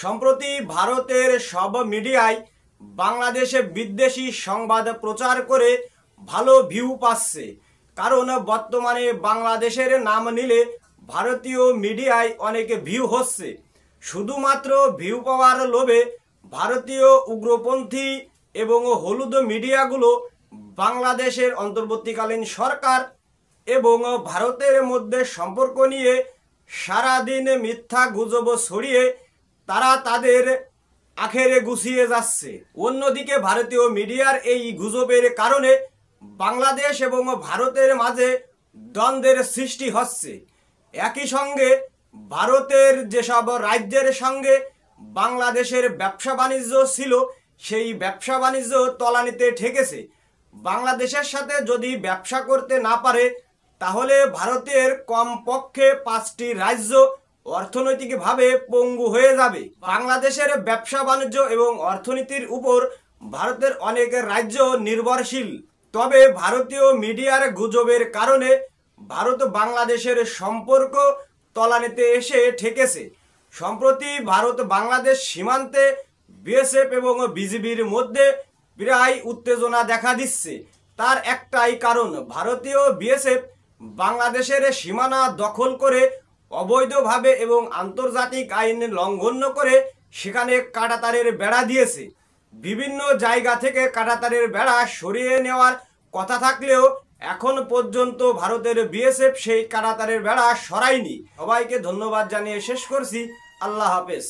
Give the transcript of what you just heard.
সম্প্রতি ভারতের সব মিডিয়ায় বাংলাদেশে বিদ্বেষী সংবাদ প্রচার করে ভালো ভিউ পাচ্ছে। কারণ বর্তমানে বাংলাদেশের নাম নিলে ভারতীয় মিডিয়ায় অনেক ভিউ হচ্ছে। শুধুমাত্র ভিউ পাওয়ার লোভে ভারতীয় উগ্রপন্থী এবং হলুদ মিডিয়াগুলো বাংলাদেশের অন্তর্বর্তীকালীন সরকার এবং ভারতের মধ্যে সম্পর্ক নিয়ে সারাদিন মিথ্যা গুজব ছড়িয়ে তারা তাদের আখেরে গুছিয়ে যাচ্ছে। অন্যদিকে ভারতীয় মিডিয়ার এই গুজবের কারণে বাংলাদেশ এবং ভারতের মাঝে দ্বন্দ্বের সৃষ্টি হচ্ছে। একই সঙ্গে ভারতের যেসব রাজ্যের সঙ্গে বাংলাদেশের ব্যবসা বাণিজ্য ছিল সেই ব্যবসা বাণিজ্য তলানিতে ঠেকেছে। বাংলাদেশের সাথে যদি ব্যবসা করতে না পারে তাহলে ভারতের কমপক্ষে 5টি রাজ্য অর্থনৈতিকভাবে পঙ্গু হয়ে যাবে। বাংলাদেশের ব্যবসা বাণিজ্য এবং অর্থনীতির উপর ভারতের অনেক রাজ্য নির্ভরশীল। তবে ভারতীয় মিডিয়ার গুজবের কারণে ভারত বাংলাদেশের সম্পর্ক তলানিতে এসে ঠেকেছে। সম্প্রতি ভারত বাংলাদেশ সীমান্তে বিএসএফ এবং বিজিবির মধ্যে প্রায় উত্তেজনা দেখা দিচ্ছে। তার একটাই কারণ, ভারতীয় বিএসএফ বাংলাদেশের সীমানা দখল করে অবৈধভাবে এবং আন্তর্জাতিক আইন লঙ্ঘন করে সেখানে কাঁটাতারের বেড়া দিয়েছে। বিভিন্ন জায়গা থেকে কাঁটাতারের বেড়া সরিয়ে নেওয়ার কথা থাকলেও এখন পর্যন্ত ভারতের বিএসএফ সেই কাঁটাতারের বেড়া সরায়নি। সবাইকে ধন্যবাদ জানিয়ে শেষ করছি। আল্লাহ হাফেজ।